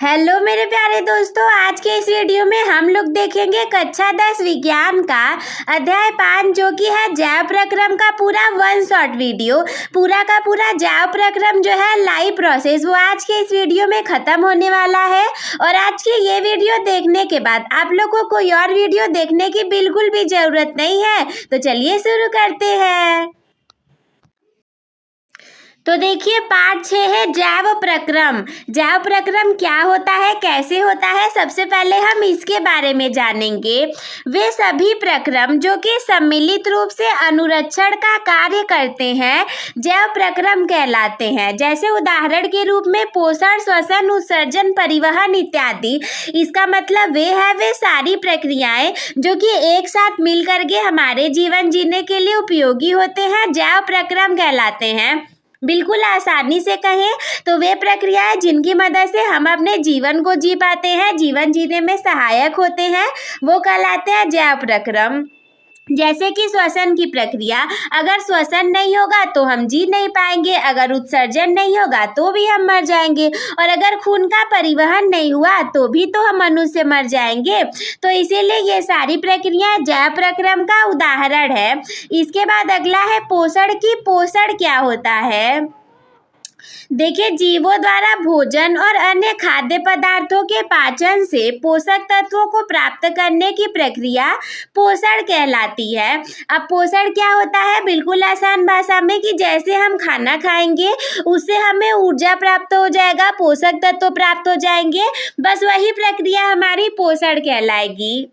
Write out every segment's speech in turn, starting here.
Hello मेरे प्यारे दोस्तों, आज के इस वीडियो में हम लोग देखेंगे कक्षा 10 विज्ञान का अध्याय 5 जो कि है जैव प्रक्रम का पूरा 1 शॉर्ट वीडियो। पूरा का पूरा जैव प्रक्रम जो है लाइव प्रोसेस वो आज के इस वीडियो में ख़त्म होने वाला है। और आज की ये वीडियो देखने के बाद आप लोगों को कोई और वीडियो देखने की बिल्कुल भी ज़रूरत नहीं है। तो चलिए शुरू करते हैं। तो देखिए पार्ट 6 है जैव प्रक्रम। जैव प्रक्रम क्या होता है, कैसे होता है, सबसे पहले हम इसके बारे में जानेंगे। वे सभी प्रक्रम जो कि सम्मिलित रूप से अनुरक्षण का कार्य करते हैं जैव प्रक्रम कहलाते हैं। जैसे उदाहरण के रूप में पोषण, श्वसन, उत्सर्जन, परिवहन इत्यादि। इसका मतलब वे सारी प्रक्रियाएं जो कि एक साथ मिल करके हमारे जीवन जीने के लिए उपयोगी होते हैं जैव प्रक्रम कहलाते हैं। बिल्कुल आसानी से कहें तो वे प्रक्रियाएं जिनकी मदद से हम अपने जीवन को जी पाते हैं, जीवन जीने में सहायक होते हैं, वो कहलाते हैं जैव प्रक्रम। जैसे कि श्वसन की प्रक्रिया, अगर श्वसन नहीं होगा तो हम जी नहीं पाएंगे, अगर उत्सर्जन नहीं होगा तो भी हम मर जाएंगे, और अगर खून का परिवहन नहीं हुआ तो भी तो हम मनुष्य मर जाएंगे। तो इसीलिए ये सारी प्रक्रियाएं जैव प्रक्रम का उदाहरण है। इसके बाद अगला है पोषण की। पोषण क्या होता है? देखिए जीवों द्वारा भोजन और अन्य खाद्य पदार्थों के पाचन से पोषक तत्वों को प्राप्त करने की प्रक्रिया पोषण कहलाती है। अब पोषण क्या होता है, बिल्कुल आसान भाषा में कि जैसे हम खाना खाएंगे उससे हमें ऊर्जा प्राप्त हो जाएगा, पोषक तत्व प्राप्त हो जाएंगे, बस वही प्रक्रिया हमारी पोषण कहलाएगी।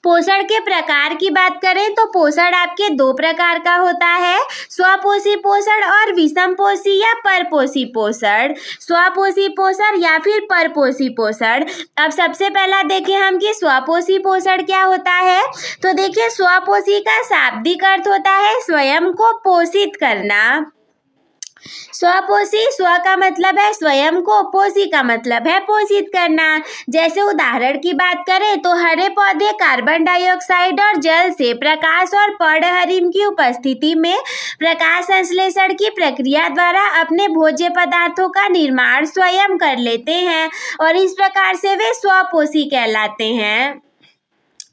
पोषण के प्रकार की बात करें तो पोषण आपके 2 प्रकार का होता है, स्वपोषी पोषण और विषमपोषी या परपोषी पोषण। स्वपोषी पोषण या फिर परपोषी पोषण। अब सबसे पहला देखें हम कि स्वपोषी पोषण क्या होता है। तो देखिए स्वपोषी का शाब्दिक अर्थ होता है स्वयं को पोषित करना। स्वपोषी, स्व का मतलब है स्वयं को, पोषी का मतलब है पोषित करना। जैसे उदाहरण की बात करें तो हरे पौधे कार्बन डाइऑक्साइड और जल से प्रकाश और पर्णहरिम की उपस्थिति में प्रकाश संश्लेषण की प्रक्रिया द्वारा अपने भोज्य पदार्थों का निर्माण स्वयं कर लेते हैं, और इस प्रकार से वे स्वपोषी कहलाते हैं।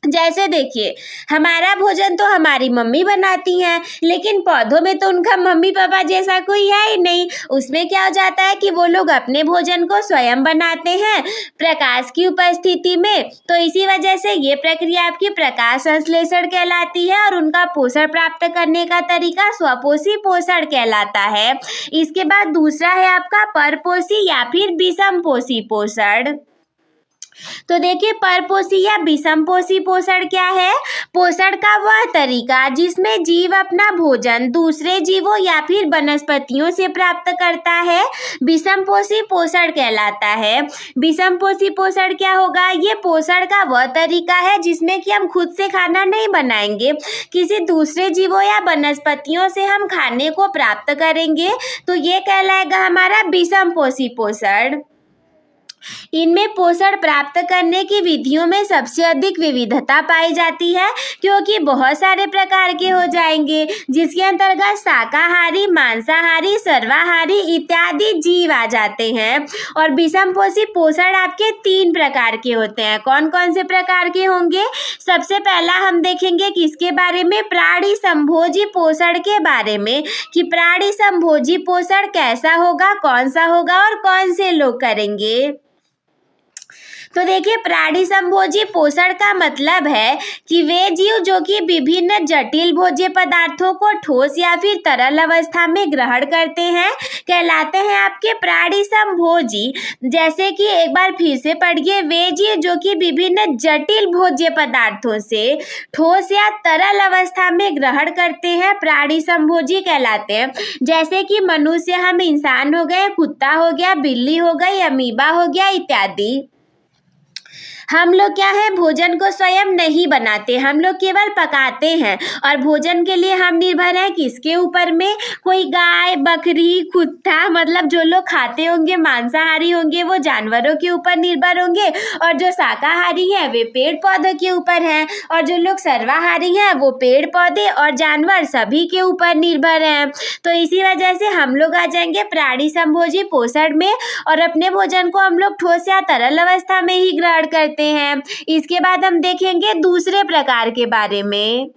जैसे देखिए हमारा भोजन तो हमारी मम्मी बनाती हैं, लेकिन पौधों में तो उनका मम्मी पापा जैसा कोई है ही नहीं। उसमें क्या हो जाता है कि वो लोग अपने भोजन को स्वयं बनाते हैं प्रकाश की उपस्थिति में। तो इसी वजह से ये प्रक्रिया आपकी प्रकाश संश्लेषण कहलाती है, और उनका पोषण प्राप्त करने का तरीका स्वपोषी पोषण कहलाता है। इसके बाद दूसरा है आपका परपोषी या फिर विषमपोषी पोषण। तो देखिए परपोषी या विषमपोषी पोषण क्या है। पोषण का वह तरीका जिसमें जीव अपना भोजन दूसरे जीवों या फिर वनस्पतियों से प्राप्त करता है विषमपोषी पोषण कहलाता है। विषमपोषी पोषण क्या होगा, ये पोषण का वह तरीका है जिसमें कि हम खुद से खाना नहीं बनाएंगे, किसी दूसरे जीवों या वनस्पतियों से हम खाने को प्राप्त करेंगे, तो ये कहलाएगा हमारा विषमपोषी पोषण। इनमें पोषण प्राप्त करने की विधियों में सबसे अधिक विविधता पाई जाती है, क्योंकि बहुत सारे प्रकार के हो जाएंगे, जिसके अंतर्गत शाकाहारी, मांसाहारी, सर्वाहारी इत्यादि जीव आ जाते हैं। और विषमपोषी पोषण आपके 3 प्रकार के होते हैं। कौन कौन से प्रकार के होंगे? सबसे पहला हम देखेंगे किसके बारे में, प्राणी संभोजी पोषण के बारे में, कि प्राणी संभोजी पोषण कैसा होगा, कौन सा होगा और कौन से लोग करेंगे। तो देखिए प्राणी संभोजी पोषण का मतलब है कि वे जीव जो कि विभिन्न जटिल भोज्य पदार्थों को ठोस या फिर तरल अवस्था में ग्रहण करते हैं कहलाते हैं आपके प्राणी संभोजी। जैसे कि एक बार फिर से पढ़िए, वे जीव जो कि विभिन्न जटिल भोज्य पदार्थों से ठोस या तरल अवस्था में ग्रहण करते हैं प्राणी संभोजी कहलाते हैं। जैसे कि मनुष्य, हम इंसान हो गए, कुत्ता हो गया, बिल्ली हो गई, अमीबा हो गया इत्यादि। हम लोग क्या है, भोजन को स्वयं नहीं बनाते, हम लोग केवल पकाते हैं। और भोजन के लिए हम निर्भर हैं किसके ऊपर में? कोई गाय, बकरी, कुत्ता, मतलब जो लोग खाते होंगे, मांसाहारी होंगे, वो जानवरों के ऊपर निर्भर होंगे। और जो शाकाहारी है वे पेड़ पौधों के ऊपर हैं। और जो लोग सर्वाहारी हैं वो पेड़ पौधे और जानवर सभी के ऊपर निर्भर हैं। तो इसी वजह से हम लोग आ जाएंगे प्राणी संभोजी पोषण में, और अपने भोजन को हम लोग ठोस या तरल अवस्था में ही ग्रहण करते हैं। इसके बाद हम देखेंगे दूसरे प्रकार के बारे में।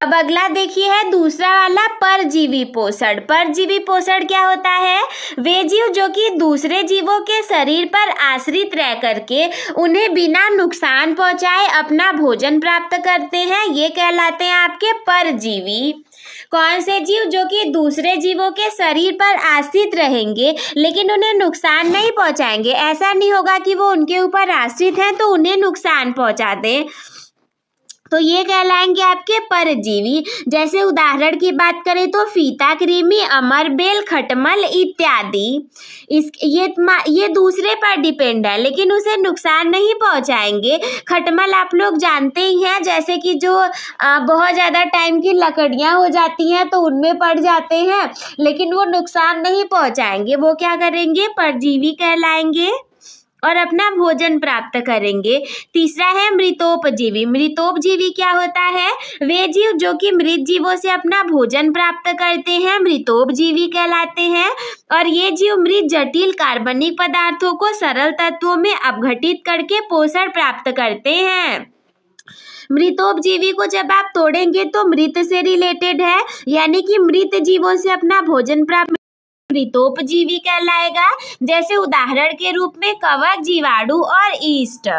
अब अगला देखिए है दूसरा वाला, परजीवी पोषण। परजीवी पोषण क्या होता है? वे जीव जो कि दूसरे जीवों के शरीर पर आश्रित रह करके उन्हें बिना नुकसान पहुंचाए अपना भोजन प्राप्त करते हैं, ये कहलाते हैं आपके परजीवी। कौन से जीव? जो कि दूसरे जीवों के शरीर पर आश्रित रहेंगे लेकिन उन्हें नुकसान नहीं पहुंचाएंगे। ऐसा नहीं होगा कि वो उनके ऊपर आश्रित हैं तो उन्हें नुकसान पहुंचा दें, तो ये कहलाएंगे आपके परजीवी। जैसे उदाहरण की बात करें तो फीता, कृमि, अमरबेल, खटमल इत्यादि। ये दूसरे पर डिपेंड है लेकिन उसे नुकसान नहीं पहुंचाएंगे। खटमल आप लोग जानते ही हैं, जैसे कि जो बहुत ज़्यादा टाइम की लकड़ियां हो जाती हैं तो उनमें पड़ जाते हैं, लेकिन वो नुकसान नहीं पहुंचाएंगे। वो क्या करेंगे? परजीवी कहलाएंगे और अपना भोजन प्राप्त करेंगे। तीसरा है मृतोपजीवी। मृतोपजीवी क्या होता है? वे जीव जो कि मृत जीवों से अपना भोजन प्राप्त करते हैं, मृतोपजीवी कहलाते हैं। और ये जीव मृत जटिल कार्बनिक पदार्थों को सरल तत्वों में अपघटित करके पोषण प्राप्त करते हैं। मृतोपजीवी को जब आप तोड़ेंगे तो मृत से रिलेटेड है, यानी कि मृत जीवों से अपना भोजन प्राप्त मृतोपजीवी कहलाएगा। जैसे उदाहरण के रूप में कवक, जीवाणु और ईस्ट।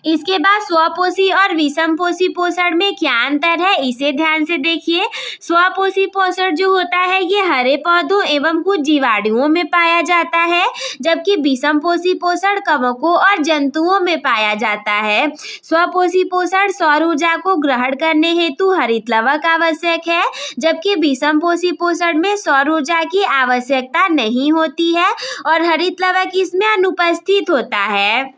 इसके बाद स्वपोषी और विषमपोषी पोषण में क्या अंतर है, इसे ध्यान से देखिए। स्वपोषी पोषण जो होता है ये हरे पौधों एवं कुछ जीवाणुओं में पाया जाता है, जबकि विषमपोषी पोषण कवकों और जंतुओं में पाया जाता है। स्वपोषी पोषण सौर ऊर्जा को ग्रहण करने हेतु हरित लवक आवश्यक है, जबकि विषमपोषी पोषण में सौर ऊर्जा की आवश्यकता नहीं होती है और हरित लवक इसमें अनुपस्थित होता है।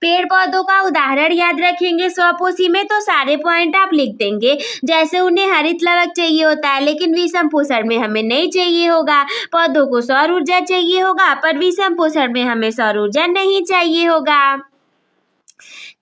पेड़ पौधों का उदाहरण याद रखेंगे स्वपोषी में तो सारे पॉइंट आप लिख देंगे। जैसे उन्हें हरित लवक चाहिए होता है लेकिन विषम पोषण में हमें नहीं चाहिए होगा। पौधों को सौर ऊर्जा चाहिए होगा पर विषम पोषण में हमें सौर ऊर्जा नहीं चाहिए होगा।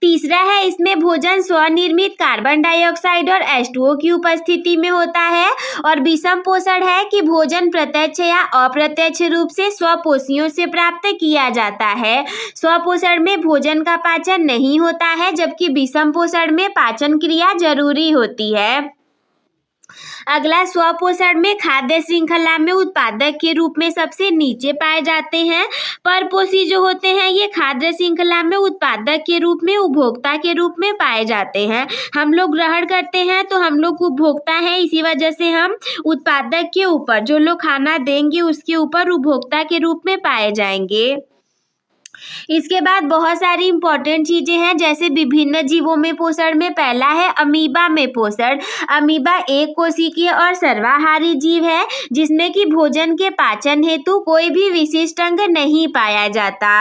तीसरा है इसमें भोजन स्वनिर्मित कार्बन डाइऑक्साइड और H2O की उपस्थिति में होता है। और विषम पोषण है कि भोजन प्रत्यक्ष या अप्रत्यक्ष रूप से स्वपोषियों से प्राप्त किया जाता है। स्वपोषण में भोजन का पाचन नहीं होता है, जबकि विषम पोषण में पाचन क्रिया जरूरी होती है। अगला स्वपोषण में खाद्य श्रृंखला में उत्पादक के रूप में सबसे नीचे पाए जाते हैं। परपोषी जो होते हैं ये खाद्य श्रृंखला में उत्पादक के रूप में उपभोक्ता के रूप में पाए जाते हैं। हम लोग ग्रहण करते हैं तो हम लोग उपभोक्ता हैं, इसी वजह से हम उत्पादक के ऊपर, जो लोग खाना देंगे उसके ऊपर उपभोक्ता के रूप में पाए जाएंगे। इसके बाद बहुत सारी इंपॉर्टेंट चीजें हैं, जैसे विभिन्न जीवों में पोषण में पहला है अमीबा में पोषण। अमीबा एक कोशिकीय और सर्वाहारी जीव है जिसमें कि भोजन के पाचन हेतु कोई भी विशिष्ट अंग नहीं पाया जाता।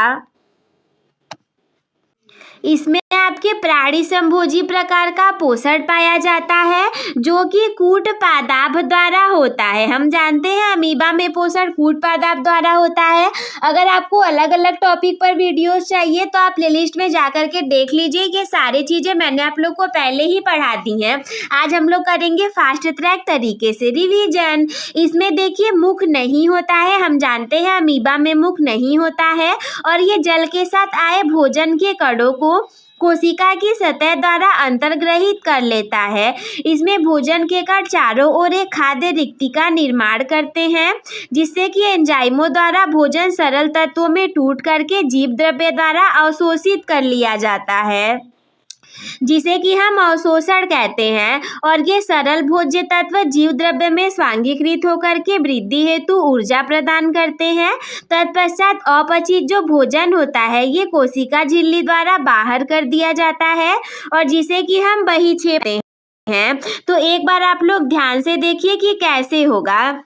इसमें आपके प्राणी संभोजी प्रकार का पोषण पाया जाता है जो कि कूट पादाप द्वारा होता है। हम जानते हैं अमीबा में पोषण कूट पादाप द्वारा होता है। अगर आपको अलग अलग टॉपिक पर वीडियोस चाहिए तो आप प्लेलिस्ट में जाकर के देख लीजिए, ये सारी चीज़ें मैंने आप लोग को पहले ही पढ़ा दी हैं। आज हम लोग करेंगे फास्ट ट्रैक तरीके से रिवीजन। इसमें देखिए मुख नहीं होता है, हम जानते हैं अमीबा में मुख नहीं होता है और ये जल के साथ आए भोजन के कणों को कोशिका की सतह द्वारा अंतर्ग्रहित कर लेता है। इसमें भोजन के कण चारों ओर एक खाद्य रिक्ति का निर्माण करते हैं जिससे कि एंजाइमों द्वारा भोजन सरल तत्वों में टूट करके जीव द्रव्य द्वारा अवशोषित कर लिया जाता है, जिसे कि हम अवशोषण कहते हैं। और ये सरल भोज्य तत्व जीव द्रव्य में स्वांगीकृत होकर के वृद्धि हेतु ऊर्जा प्रदान करते हैं। तत्पश्चात अपचित जो भोजन होता है ये कोशिका झिल्ली द्वारा बाहर कर दिया जाता है और जिसे कि हम बहिक्षेप हैं। तो एक बार आप लोग ध्यान से देखिए कि कैसे होगा।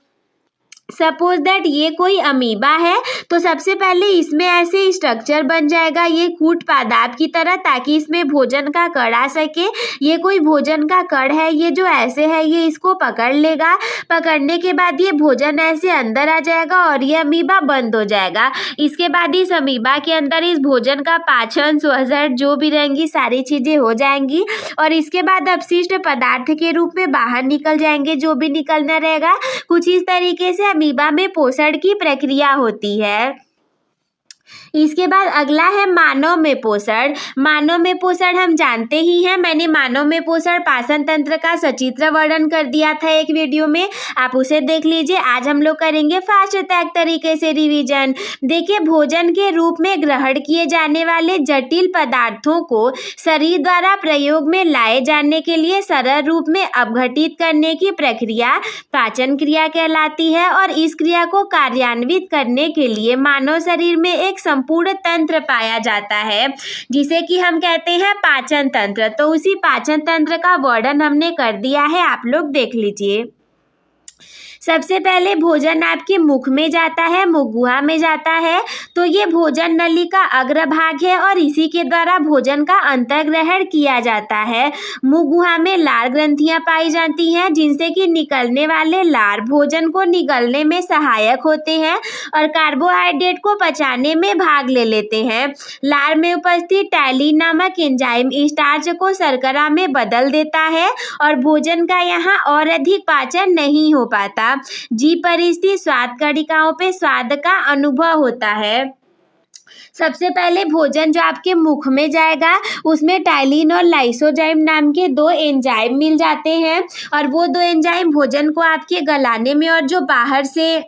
सपोज दैट ये कोई अमीबा है, तो सबसे पहले इसमें ऐसे स्ट्रक्चर बन जाएगा ये कूट पादाप की तरह, ताकि इसमें भोजन का कण आ सके। ये कोई भोजन का कण है, ये जो ऐसे है ये इसको पकड़ लेगा। पकड़ने के बाद ये भोजन ऐसे अंदर आ जाएगा और ये अमीबा बंद हो जाएगा। इसके बाद इस अमीबा के अंदर इस भोजन का पाचन, श्वसन जो भी रहेंगी सारी चीज़ें हो जाएंगी और इसके बाद अपशिष्ट पदार्थ के रूप में बाहर निकल जाएंगे जो भी निकलना रहेगा। कुछ इस तरीके से अमीबा में पोषण की प्रक्रिया होती है। इसके बाद अगला है मानव में पोषण। मानव में पोषण हम जानते ही हैं, मैंने मानव में पोषण पाचन तंत्र का सचित्र वर्णन कर दिया था एक वीडियो में, आप उसे देख लीजिए। आज हम लोग करेंगे फास्ट ट्रैक तरीके से रिवीजन। देखिए, भोजन के रूप में ग्रहण किए जाने वाले जटिल पदार्थों को शरीर द्वारा प्रयोग में लाए जाने के लिए सरल रूप में अपघटित करने की प्रक्रिया पाचन क्रिया कहलाती है और इस क्रिया को कार्यान्वित करने के लिए मानव शरीर में एक संपूर्ण तंत्र पाया जाता है जिसे कि हम कहते हैं पाचन तंत्र। तो उसी पाचन तंत्र का वर्णन हमने कर दिया है, आप लोग देख लीजिए। सबसे पहले भोजन आपके मुख में जाता है, मुख गुहा में जाता है। तो ये भोजन नली का अग्रभाग है और इसी के द्वारा भोजन का अंतर्ग्रहण किया जाता है। मुख गुहा में लार ग्रंथियां पाई जाती हैं जिनसे कि निकलने वाले लार भोजन को निगलने में सहायक होते हैं और कार्बोहाइड्रेट को पचाने में भाग ले लेते हैं। लार में उपस्थित टैलिन नामक एंजाइम स्टार्च को शर्करा में बदल देता है और भोजन का यहाँ और अधिक पाचन नहीं हो पाता। जीभ पर स्थित स्वाद कणिकाओं पे स्वाद का अनुभव होता है। सबसे पहले भोजन जो आपके मुख में जाएगा उसमें टाइलिन और लाइसोजाइम नाम के दो एंजाइम मिल जाते हैं और वो दो एंजाइम भोजन को आपके गलाने में और जो बाहर से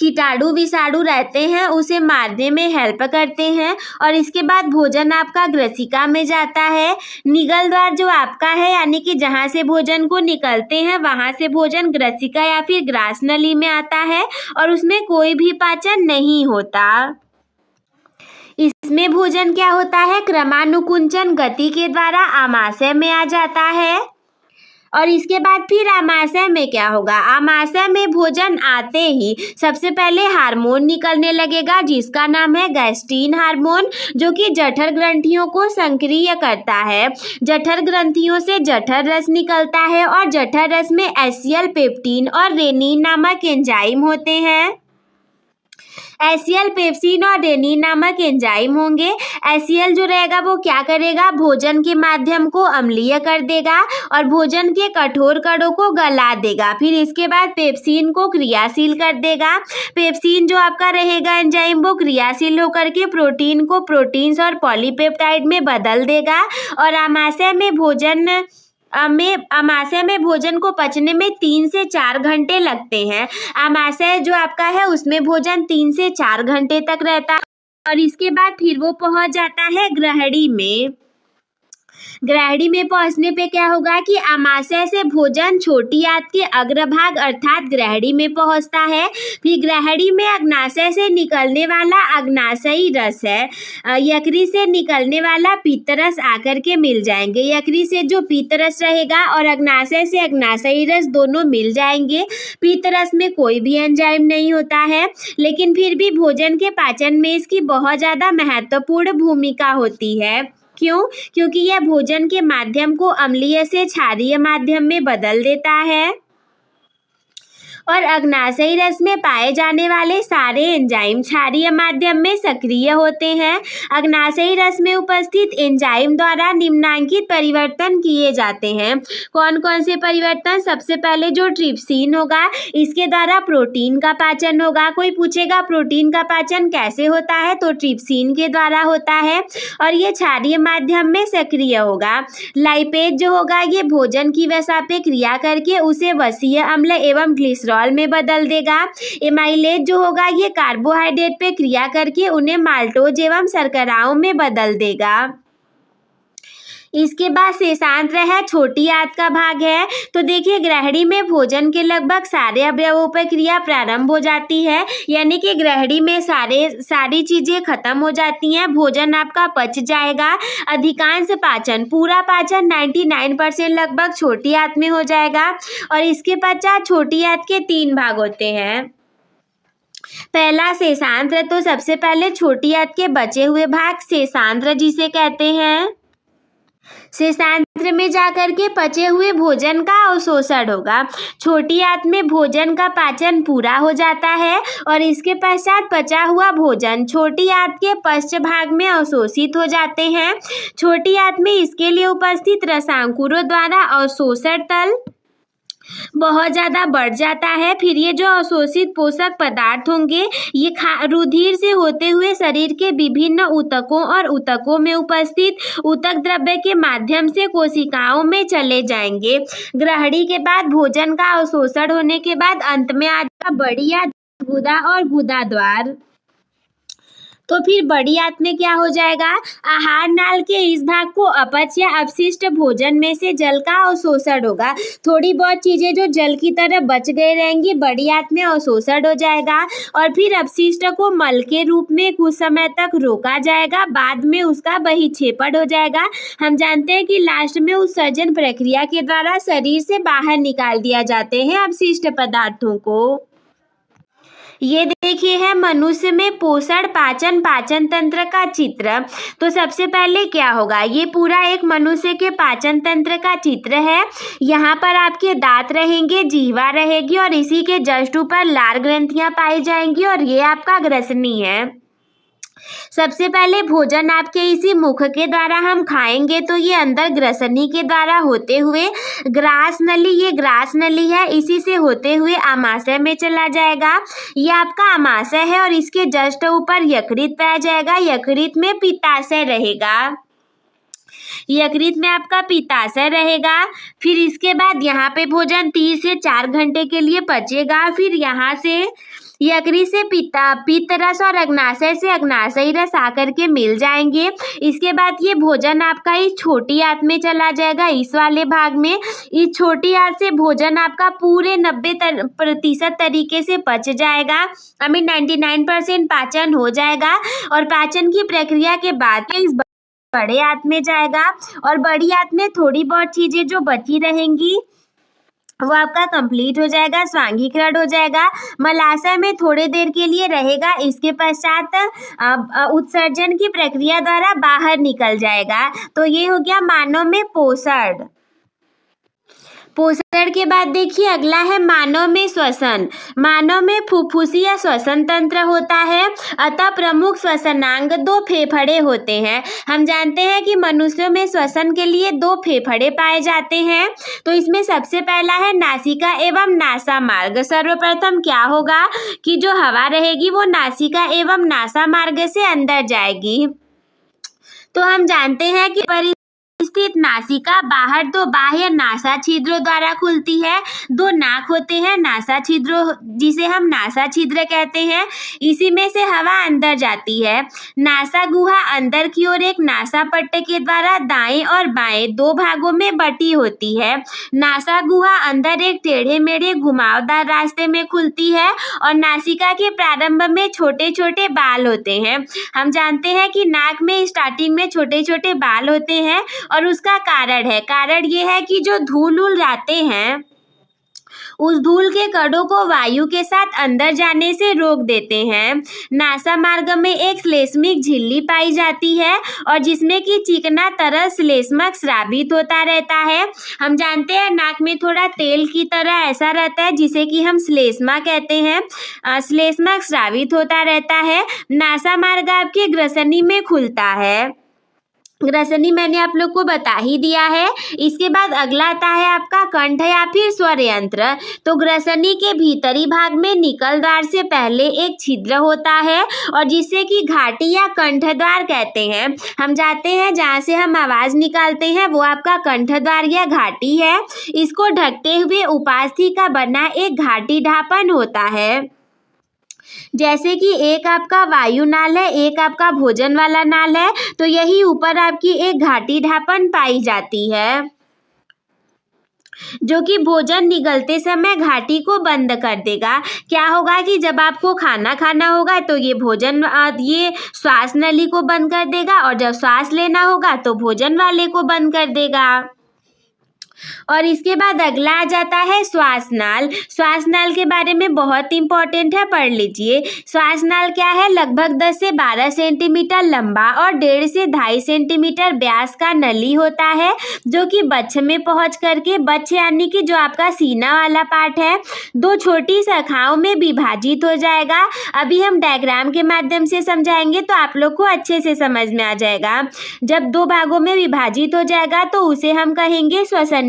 कीटाणु विषाणु रहते हैं उसे मारने में हेल्प करते हैं। और इसके बाद भोजन आपका ग्रसिका में जाता है। निगल द्वार जो आपका है, यानी कि जहाँ से भोजन को निकलते हैं वहाँ से भोजन ग्रसिका या फिर ग्रास नली में आता है और उसमें कोई भी पाचन नहीं होता। इसमें भोजन क्या होता है, क्रमानुकुंचन गति के द्वारा आमाशय में आ जाता है। और इसके बाद फिर आमाशय में क्या होगा, आमाशय में भोजन आते ही सबसे पहले हार्मोन निकलने लगेगा जिसका नाम है गैस्ट्रीन हार्मोन, जो कि जठर ग्रंथियों को सक्रिय करता है। जठर ग्रंथियों से जठर रस निकलता है और जठर रस में एसियल पेप्टिन और रेनिन नामक एंजाइम होते हैं। एसियल पेप्सिन और रेनिन नामक एंजाइम होंगे। एसियल जो रहेगा वो क्या करेगा, भोजन के माध्यम को अम्लीय कर देगा और भोजन के कठोर कणों को गला देगा। फिर इसके बाद पेप्सिन को क्रियाशील कर देगा। पेप्सिन जो आपका रहेगा एंजाइम वो क्रियाशील होकर के प्रोटीन को प्रोटीन्स और पॉलीपेप्टाइड में बदल देगा और आमाशय में भोजन को पचने में 3 से 4 घंटे लगते हैं। आमाशय जो आपका है उसमें भोजन 3 से 4 घंटे तक रहता है और इसके बाद फिर वो पहुंच जाता है ग्रहणी में। ग्रहणी में पहुंचने पे क्या होगा कि आमाशय से भोजन छोटी आंत के अग्रभाग अर्थात ग्रहणी में पहुंचता है। फिर ग्रहणी में अग्नाशय से निकलने वाला अग्नाशयी रस है, यकृत से निकलने वाला पित्तरस आकर के मिल जाएंगे। यकृत से जो पित्तरस रहेगा और अग्नाशय से अग्नाशयी रस दोनों मिल जाएंगे। पित्तरस में कोई भी एंजाइम नहीं होता है, लेकिन फिर भी भोजन के पाचन में इसकी बहुत ज़्यादा महत्वपूर्ण भूमिका होती है। क्यों? क्योंकि यह भोजन के माध्यम को अम्लीय से क्षारीय माध्यम में बदल देता है और अग्नाशयी रस में पाए जाने वाले सारे एंजाइम क्षारीय माध्यम में सक्रिय होते हैं। अग्नाशयी रस में उपस्थित एंजाइम द्वारा निम्नांकित परिवर्तन किए जाते हैं। कौन कौन से परिवर्तन? सबसे पहले जो ट्रिप्सिन होगा, इसके द्वारा प्रोटीन का पाचन होगा। कोई पूछेगा प्रोटीन का पाचन कैसे होता है, तो ट्रिप्सिन के द्वारा होता है और ये क्षारीय माध्यम में सक्रिय होगा। लाइपेज जो होगा ये भोजन की वसा पे क्रिया करके उसे वसीय अम्ल एवं ग्लिसरॉल में बदल देगा। एमाइलेज जो होगा ये कार्बोहाइड्रेट पे क्रिया करके उन्हें माल्टोज एवं शर्कराओं में बदल देगा। इसके बाद शेषांत्र है, छोटी आंत का भाग है। तो देखिए ग्रहणी में भोजन के लगभग सारे अवयवों पर क्रिया प्रारंभ हो जाती है, यानी कि ग्रहणी में सारी चीजें खत्म हो जाती हैं, भोजन आपका पच जाएगा। अधिकांश पाचन, पूरा पाचन 99% लगभग छोटी आंत में हो जाएगा। और इसके पश्चात छोटी आंत के 3 भाग होते हैं। पहला शेषांत्र, तो सबसे पहले छोटी आंत के बचे हुए भाग शेषांत्र जिसे कहते हैं। शेषांत्र में जाकर के पचे हुए भोजन का अवशोषण होगा। छोटी आंत में भोजन का पाचन पूरा हो जाता है और इसके पश्चात पचा हुआ भोजन छोटी आंत के पश्च भाग में अवशोषित हो जाते हैं। छोटी आंत में इसके लिए उपस्थित रसांकुरों द्वारा अवशोषण तल बहुत ज़्यादा बढ़ जाता है। फिर ये जो अवशोषित पोषक पदार्थ होंगे ये रुधिर से होते हुए शरीर के विभिन्न ऊतकों और ऊतकों में उपस्थित ऊतक द्रव्य के माध्यम से कोशिकाओं में चले जाएंगे। ग्रहणी के बाद भोजन का अवशोषण होने के बाद अंत में आ जाएगा बड़ी आंत, गुदा और गुदा द्वार। तो फिर बड़ी आंत में क्या हो जाएगा, आहार नाल के इस भाग को अपच या अपशिष्ट भोजन में से जल का अवशोषण होगा। थोड़ी बहुत चीजें जो जल की तरह बच गए रहेंगी बड़ी आंत में अवशोषण हो जाएगा और फिर अपशिष्ट को मल के रूप में कुछ समय तक रोका जाएगा, बाद में उसका बहिक्षेपण हो जाएगा। हम जानते हैं कि लास्ट में उत्सर्जन प्रक्रिया के द्वारा शरीर से बाहर निकाल दिया जाते हैं अपशिष्ट पदार्थों को। ये देखिए है मनुष्य में पोषण पाचन तंत्र का चित्र। तो सबसे पहले क्या होगा, ये पूरा एक मनुष्य के पाचन तंत्र का चित्र है। यहाँ पर आपके दांत रहेंगे, जीवा रहेगी और इसी के जस्ट ऊपर लार ग्रंथियां पाई जाएंगी और ये आपका ग्रसनी है। सबसे पहले भोजन आपके इसी मुख के द्वारा हम खाएंगे तो ये अंदर ग्रसनी के द्वारा होते हुए ग्रास नली, ये ग्रास नली है, इसी से होते हुए आमाशय में चला जाएगा। ये आपका आमाशय है और इसके जस्ट ऊपर यकृत पाया जाएगा। यकृत में पित्ताशय रहेगा, यकृत में आपका पित्ताशय रहेगा। फिर इसके बाद यहाँ पे भोजन 3 से 4 घंटे के लिए पचेगा। फिर यहाँ से यकृत से पित्त रस और अग्नाशय से अग्नाशयी रस आकर के मिल जाएंगे। इसके बाद ये भोजन आपका इस छोटी आंत में चला जाएगा, इस वाले भाग में। इस छोटी आंत से भोजन आपका पूरे 90% तरीके से पच जाएगा, 99% पाचन हो जाएगा। और पाचन की प्रक्रिया के बाद इस बड़े आंत में जाएगा और बड़ी आंत में थोड़ी बहुत चीजें जो बची रहेंगी वो आपका कंप्लीट हो जाएगा, स्वांगीकरण हो जाएगा, मलाशय में थोड़े देर के लिए रहेगा। इसके पश्चात उत्सर्जन की प्रक्रिया द्वारा बाहर निकल जाएगा। तो ये हो गया मानव में पोषण। पोषण के बाद देखिए अगला है मानव में श्वसन। मानव में फुफ्फुसी या श्वसन तंत्र होता है, अतः प्रमुख श्वसनांग 2 फेफड़े होते हैं। हम जानते हैं कि मनुष्यों में श्वसन के लिए 2 फेफड़े पाए जाते हैं। तो इसमें सबसे पहला है नासिका एवं नासा मार्ग। सर्वप्रथम क्या होगा कि जो हवा रहेगी वो नासिका एवं नासा मार्ग से अंदर जाएगी। तो हम जानते हैं कि स्थित नासिका बाहर 2 बाह्य नासा छिद्रों द्वारा खुलती है। 2 नाक होते हैं नासा छिद्रों, जिसे हम नासा छिद्र कहते हैं। इसी में से हवा अंदर जाती है। नासा गुहा अंदर की ओर एक नासा पट्ट के द्वारा दाएं और बाएं 2 भागों में बटी होती है। नासा गुहा अंदर एक टेढ़े मेढ़े घुमावदार रास्ते में खुलती है और नासिका के प्रारंभ में छोटे छोटे बाल होते हैं। हम जानते हैं कि नाक में स्टार्टिंग में छोटे छोटे बाल होते हैं और उसका कारण ये है कि जो धूल उल जाते हैं उस धूल के कणों को वायु के साथ अंदर जाने से रोक देते हैं। नासा मार्ग में एक श्लेष्मिक झिल्ली पाई जाती है और जिसमें कि चिकना तरल श्लेष्मक स्रावित होता रहता है। हम जानते हैं नाक में थोड़ा तेल की तरह ऐसा रहता है जिसे कि हम श्लेष्मा कहते हैं। श्लेष्मक स्रावित होता रहता है। नासा मार्ग आपके ग्रसनी में खुलता है। ग्रसनी मैंने आप लोग को बता ही दिया है। इसके बाद अगला आता है आपका कंठ या फिर स्वर यंत्र। तो ग्रसनी के भीतरी भाग में निकल द्वार से पहले एक छिद्र होता है और जिसे कि घाटी या कंठ द्वार कहते हैं। हम जानते हैं जहाँ से हम आवाज निकालते हैं वो आपका कंठ द्वार या घाटी है। इसको ढकते हुए उपास्थि का बना एक घाटी ढापन होता है। जैसे कि एक आपका वायु नाल है, एक आपका भोजन वाला नाल है, तो यही ऊपर आपकी एक घाटी ढापन पाई जाती है जो कि भोजन निगलते समय घाटी को बंद कर देगा। क्या होगा कि जब आपको खाना खाना होगा तो ये श्वास नली को बंद कर देगा, और जब श्वास लेना होगा तो भोजन वाले को बंद कर देगा। और इसके बाद अगला आ जाता है श्वास नाल। श्वास नाल के बारे में बहुत इंपॉर्टेंट है, पढ़ लीजिए। श्वास नाल क्या है? लगभग 10 से 12 सेंटीमीटर लंबा और 1.5 से 2.5 सेंटीमीटर व्यास का नली होता है, जो कि बच्चे में पहुंच करके, बच्चे यानी कि जो आपका सीना वाला पार्ट है, 2 छोटी शाखाओं में विभाजित हो जाएगा। अभी हम डायग्राम के माध्यम से समझाएंगे तो आप लोग को अच्छे से समझ में आ जाएगा। जब 2 भागों में विभाजित हो जाएगा तो उसे हम कहेंगे श्वसनिया।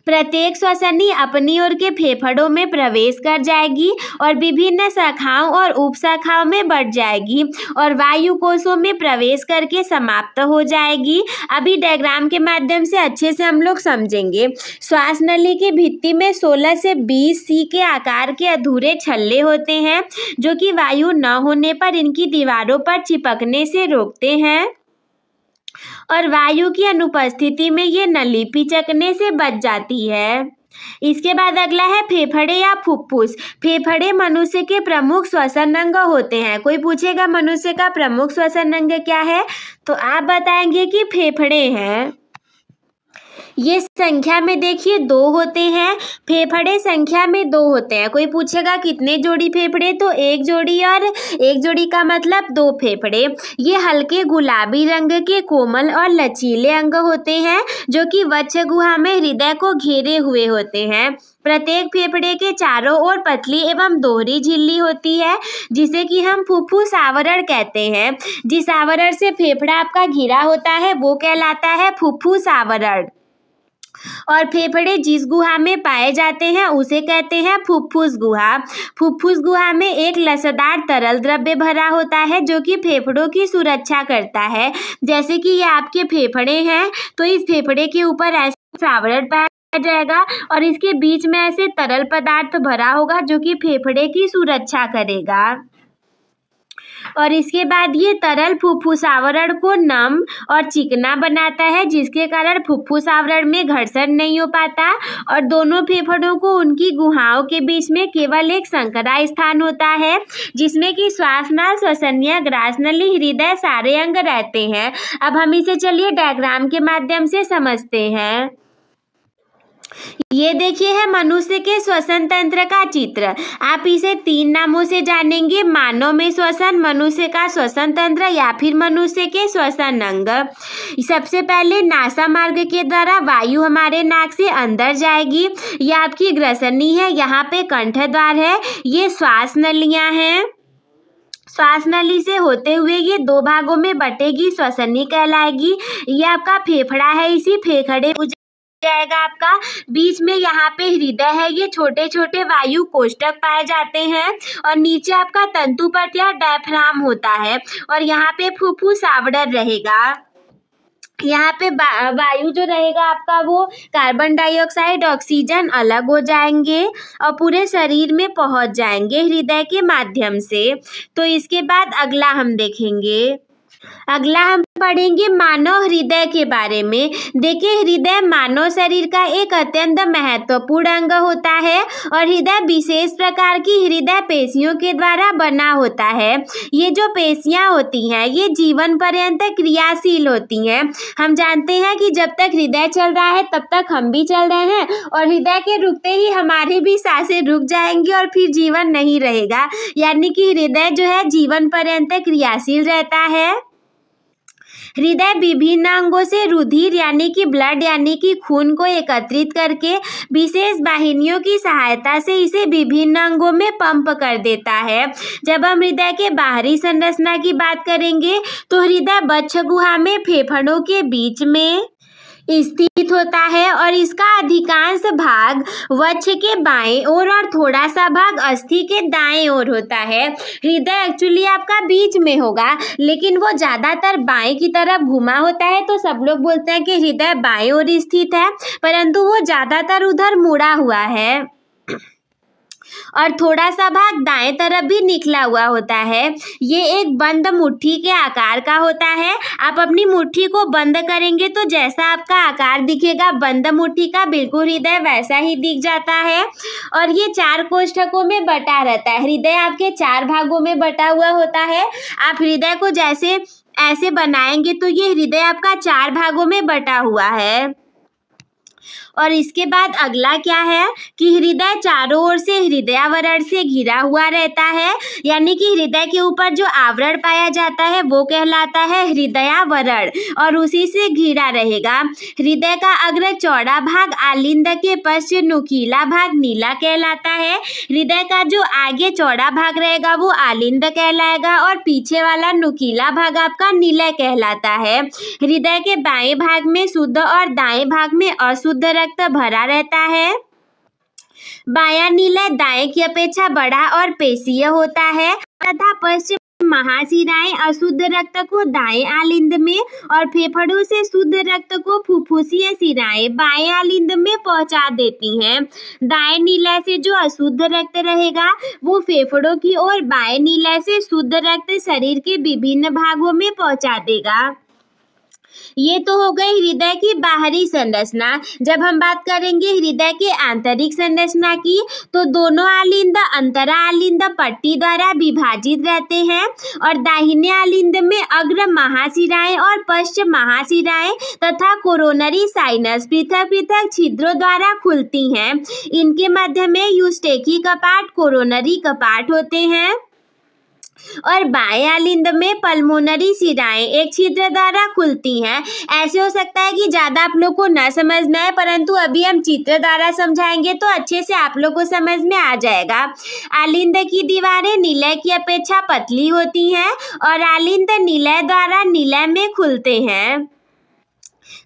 प्रत्येक श्वसनी अपनी ओर के फेफड़ों में प्रवेश कर जाएगी और विभिन्न शाखाओं और उपशाखाओं में बढ़ जाएगी और वायु कोशों में प्रवेश करके समाप्त हो जाएगी। अभी डायग्राम के माध्यम से अच्छे से हम लोग समझेंगे। श्वास नली की भित्ति में 16 से 20 सी के आकार के अधूरे छल्ले होते हैं, जो कि वायु न होने पर इनकी दीवारों पर चिपकने से रोकते हैं और वायु की अनुपस्थिति में ये नली पिचकने से बच जाती है। इसके बाद अगला है फेफड़े या फुफ्फुस। फेफड़े मनुष्य के प्रमुख श्वसन अंग होते हैं। कोई पूछेगा मनुष्य का प्रमुख श्वसन अंग क्या है, तो आप बताएंगे कि फेफड़े हैं। ये संख्या में देखिए 2 होते हैं। फेफड़े संख्या में 2 होते हैं। कोई पूछेगा कितने जोड़ी फेफड़े, तो 1 जोड़ी, और 1 जोड़ी का मतलब 2 फेफड़े। ये हल्के गुलाबी रंग के कोमल और लचीले अंग होते हैं, जो कि वक्ष गुहा में हृदय को घेरे हुए होते हैं। प्रत्येक फेफड़े के चारों ओर पतली एवं दोहरी झिल्ली होती है, जिसे कि हम फुफ्फुस आवरण कहते हैं। जिस आवरण से फेफड़ा आपका घिरा होता है वो कहलाता है फुफ्फुस आवरण, और फेफड़े जिस गुहा में पाए जाते हैं उसे कहते हैं फुफ्फुस गुहा। फुफ्फुस गुहा में एक लसदार तरल द्रव्य भरा होता है, जो कि फेफड़ों की सुरक्षा करता है। जैसे कि ये आपके फेफड़े हैं, तो इस फेफड़े के ऊपर ऐसा आवरण पाया जाएगा और इसके बीच में ऐसे तरल पदार्थ भरा होगा, जो कि फेफड़े की सुरक्षा करेगा। और इसके बाद ये तरल फुफ्फुस आवरण को नम और चिकना बनाता है, जिसके कारण फुफ्फुस आवरण में घर्षण नहीं हो पाता और दोनों फेफड़ों को उनकी गुहाओं के बीच में केवल एक संकरा स्थान होता है, जिसमें कि श्वास नाल, श्वसनिया, ग्रास नली, हृदय सारे अंग रहते हैं। अब हम इसे चलिए डायग्राम के माध्यम से समझते हैं। ये देखिए है मनुष्य के श्वसन तंत्र का चित्र। आप इसे 3 नामों से जानेंगे: मानव में श्वसन, मनुष्य का श्वसन तंत्र, या फिर मनुष्य के श्वसन अंग। सबसे पहले नासा मार्ग के द्वारा वायु हमारे नाक से अंदर जाएगी। यह आपकी ग्रसनी है, यहाँ पे कंठ द्वार है। ये श्वास नलियाँ हैं। श्वास नली से होते हुए ये 2 भागों में बटेगी, श्वसनी कहलाएगी। ये आपका फेफड़ा है, इसी फेफड़े जाएगा आपका। बीच में यहाँ पे हृदय है, ये छोटे छोटे वायु कोष्ठक पाए जाते हैं और नीचे आपका तंतुपट या डायफ्राम होता है और यहाँ पे फुफ्फुस आवरण रहेगा। यहाँ पे वायु जो रहेगा आपका वो कार्बन डाइऑक्साइड, ऑक्सीजन अलग हो जाएंगे और पूरे शरीर में पहुँच जाएंगे हृदय के माध्यम से। तो इसके बाद अगला हम देखेंगे। अगला हम पढ़ेंगे मानव हृदय के बारे में। देखिए, हृदय मानव शरीर का एक अत्यंत महत्वपूर्ण अंग होता है और हृदय विशेष प्रकार की हृदय पेशियों के द्वारा बना होता है। ये जो पेशियां होती हैं ये जीवन पर्यंत क्रियाशील होती हैं। हम जानते हैं कि जब तक हृदय चल रहा है तब तक हम भी चल रहे हैं और हृदय के रुकते ही हमारी भी सांसें रुक जाएंगी और फिर जीवन नहीं रहेगा। यानी कि हृदय जो है जीवन पर्यंत क्रियाशील रहता है। हृदय विभिन्न अंगों से रुधिर यानी कि ब्लड यानी कि खून को एकत्रित करके विशेष वाहिनियों की सहायता से इसे विभिन्न अंगों में पंप कर देता है। जब हम हृदय के बाहरी संरचना की बात करेंगे तो हृदय वक्ष गुहा में फेफड़ों के बीच में स्थित होता है और इसका अधिकांश भाग वक्ष के बाएं ओर और थोड़ा सा भाग अस्थि के दाएं ओर होता है। हृदय एक्चुअली आपका बीच में होगा लेकिन वो ज़्यादातर बाएं की तरफ घुमा होता है, तो सब लोग बोलते हैं कि हृदय बाएं ओर स्थित है, परंतु वो ज़्यादातर उधर मुड़ा हुआ है। और थोड़ा सा भाग दाएं तरफ भी निकला हुआ होता है। ये एक बंद मुट्ठी के आकार का होता है। आप अपनी मुट्ठी को बंद करेंगे तो जैसा आपका आकार दिखेगा बंद मुट्ठी का बिल्कुल हृदय वैसा ही दिख जाता है। और ये 4 कोष्ठकों में बटा रहता है। हृदय आपके 4 भागों में बटा हुआ होता है। आप हृदय को जैसे ऐसे बनाएंगे तो ये हृदय आपका 4 भागों में बटा हुआ है। और इसके बाद अगला क्या है कि हृदय चारों ओर से हृदयावरण से घिरा हुआ रहता है, यानी कि हृदय के ऊपर जो आवरण पाया जाता है वो कहलाता है हृदयावरण और उसी से घिरा रहेगा। हृदय का अग्र चौड़ा भाग आलिंद के पश्च नुकीला भाग नीला कहलाता है। हृदय का जो आगे चौड़ा भाग रहेगा वो आलिंद कहलाएगा और पीछे वाला नुकीला भाग आपका नीला कहलाता है। हृदय के बाएं भाग में शुद्ध और दाएं भाग में अशुद्ध रक्त भरा रहता है। बायां नीला दाएं की अपेक्षा बड़ा और पेशीय होता है तथा पश्च महाशिराएं अशुद्ध रक्त को दाएं आलिंद में और फेफड़ों से शुद्ध रक्त को फुफ्फुसीय शिराएं बाएं आलिंद में पहुंचा देती हैं। दाएं नीला से जो अशुद्ध रक्त रहेगा वो फेफड़ों की और बाएं नीला से शुद्ध रक्त शरीर के विभिन्न भागों में पहुंचा देगा। ये तो हो गई हृदय की बाहरी संरचना। जब हम बात करेंगे हृदय के आंतरिक संरचना की तो दोनों आलिंद अंतरा आलिंद पट्टी द्वारा विभाजित रहते हैं और दाहिने आलिंद में अग्र महाशिराएं और पश्च महाशिराएं तथा कोरोनरी साइनस पृथक पृथक छिद्रों द्वारा खुलती हैं। इनके मध्य में यूस्टेकी कपाट कोरोनरी कपाट होते हैं और बाएं आलिंद में पल्मोनरी शिराएं एक छिद्र द्वारा खुलती हैं। ऐसे हो सकता है कि ज़्यादा आप लोग को न समझ में आए, परंतु अभी हम चित्र द्वारा समझाएंगे तो अच्छे से आप लोग को समझ में आ जाएगा। आलिंद की दीवारें नीलय की अपेक्षा पतली होती हैं और आलिंद नीलय द्वारा नीलय में खुलते हैं।